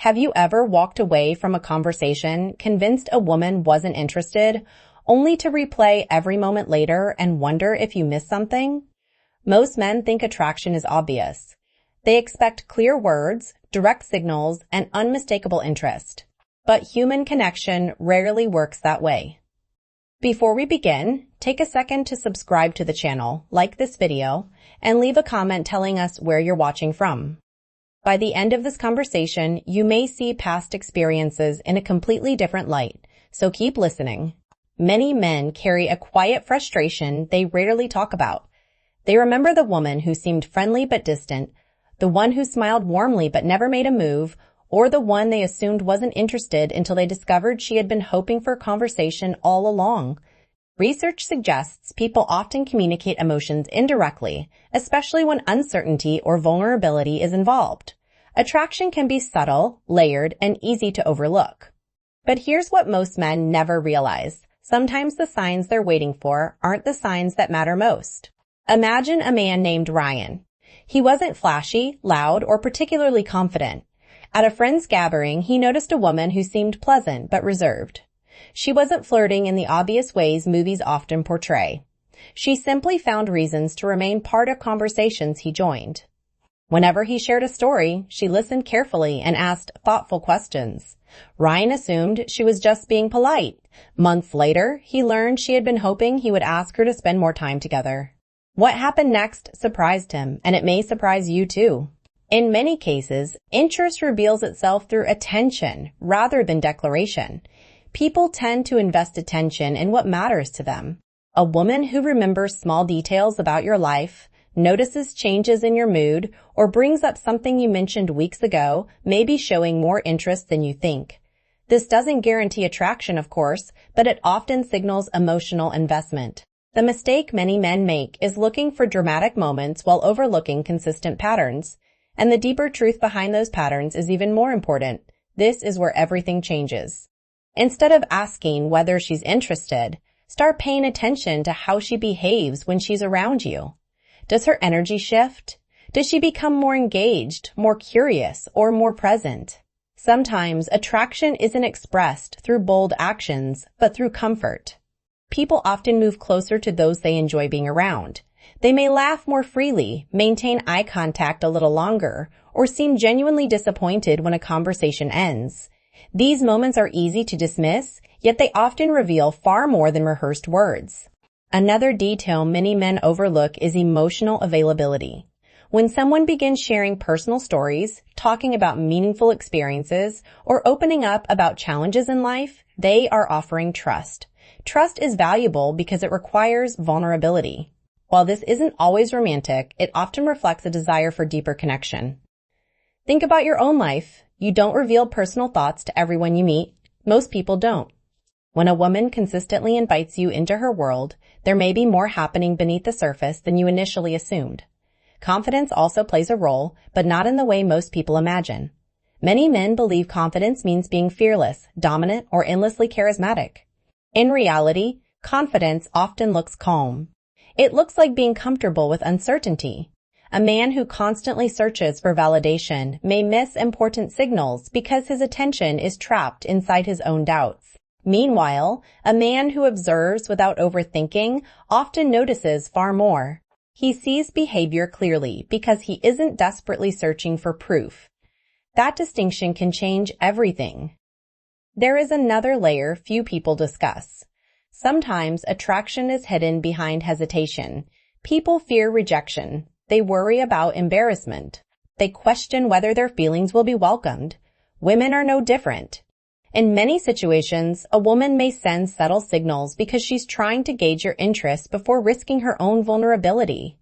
Have you ever walked away from a conversation convinced a woman wasn't interested, only to replay every moment later and wonder if you missed something? Most men think attraction is obvious. They expect clear words, direct signals, and unmistakable interest. But human connection rarely works that way. Before we begin, take a second to subscribe to the channel, like this video, and leave a comment telling us where you're watching from. By the end of this conversation, you may see past experiences in a completely different light, so keep listening. Many men carry a quiet frustration they rarely talk about. They remember the woman who seemed friendly but distant, the one who smiled warmly but never made a move, or the one they assumed wasn't interested until they discovered she had been hoping for a conversation all along. Research suggests people often communicate emotions indirectly, especially when uncertainty or vulnerability is involved. Attraction can be subtle, layered, and easy to overlook. But here's what most men never realize. Sometimes the signs they're waiting for aren't the signs that matter most. Imagine a man named Ryan. He wasn't flashy, loud, or particularly confident. At a friend's gathering, he noticed a woman who seemed pleasant but reserved. She wasn't flirting in the obvious ways movies often portray. She simply found reasons to remain part of conversations he joined. Whenever he shared a story, she listened carefully and asked thoughtful questions. Ryan assumed she was just being polite. Months later, he learned she had been hoping he would ask her to spend more time together. What happened next surprised him, and it may surprise you too. In many cases, interest reveals itself through attention rather than declaration. People tend to invest attention in what matters to them. A woman who remembers small details about your life, notices changes in your mood, or brings up something you mentioned weeks ago may be showing more interest than you think. This doesn't guarantee attraction, of course, but it often signals emotional investment. The mistake many men make is looking for dramatic moments while overlooking consistent patterns. And the deeper truth behind those patterns is even more important. This is where everything changes. Instead of asking whether she's interested, start paying attention to how she behaves when she's around you. Does her energy shift? Does she become more engaged, more curious, or more present? Sometimes attraction isn't expressed through bold actions, but through comfort. People often move closer to those they enjoy being around. They may laugh more freely, maintain eye contact a little longer, or seem genuinely disappointed when a conversation ends. These moments are easy to dismiss, yet they often reveal far more than rehearsed words. Another detail many men overlook is emotional availability. When someone begins sharing personal stories, talking about meaningful experiences, or opening up about challenges in life, they are offering trust. Trust is valuable because it requires vulnerability. While this isn't always romantic, it often reflects a desire for deeper connection. Think about your own life. You don't reveal personal thoughts to everyone you meet. Most people don't. When a woman consistently invites you into her world, there may be more happening beneath the surface than you initially assumed. Confidence also plays a role, but not in the way most people imagine. Many men believe confidence means being fearless, dominant, or endlessly charismatic. In reality, confidence often looks calm. It looks like being comfortable with uncertainty. A man who constantly searches for validation may miss important signals because his attention is trapped inside his own doubts. Meanwhile, a man who observes without overthinking often notices far more. He sees behavior clearly because he isn't desperately searching for proof. That distinction can change everything. There is another layer few people discuss. Sometimes attraction is hidden behind hesitation. People fear rejection. They worry about embarrassment. They question whether their feelings will be welcomed. Women are no different. In many situations, a woman may send subtle signals because she's trying to gauge your interest before risking her own vulnerability.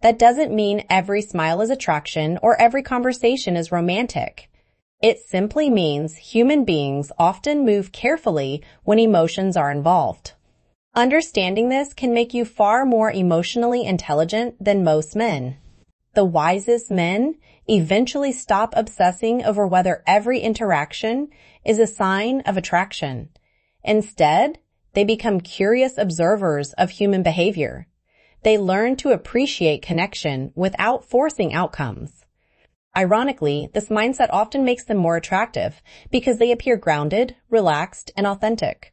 That doesn't mean every smile is attraction or every conversation is romantic. It simply means human beings often move carefully when emotions are involved. Understanding this can make you far more emotionally intelligent than most men. The wisest men eventually stop obsessing over whether every interaction is a sign of attraction. Instead, they become curious observers of human behavior. They learn to appreciate connection without forcing outcomes. Ironically, this mindset often makes them more attractive because they appear grounded, relaxed, and authentic.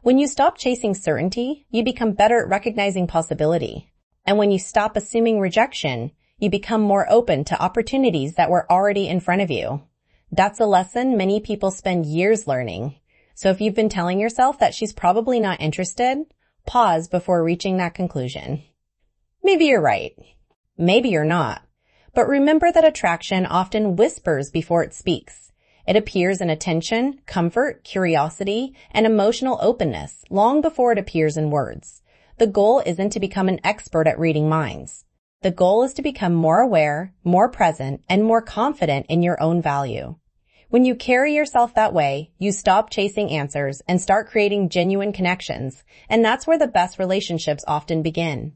When you stop chasing certainty, you become better at recognizing possibility. And when you stop assuming rejection, you become more open to opportunities that were already in front of you. That's a lesson many people spend years learning. So if you've been telling yourself that she's probably not interested, pause before reaching that conclusion. Maybe you're right. Maybe you're not. But remember that attraction often whispers before it speaks. It appears in attention, comfort, curiosity, and emotional openness long before it appears in words. The goal isn't to become an expert at reading minds. The goal is to become more aware, more present, and more confident in your own value. When you carry yourself that way, you stop chasing answers and start creating genuine connections, and that's where the best relationships often begin.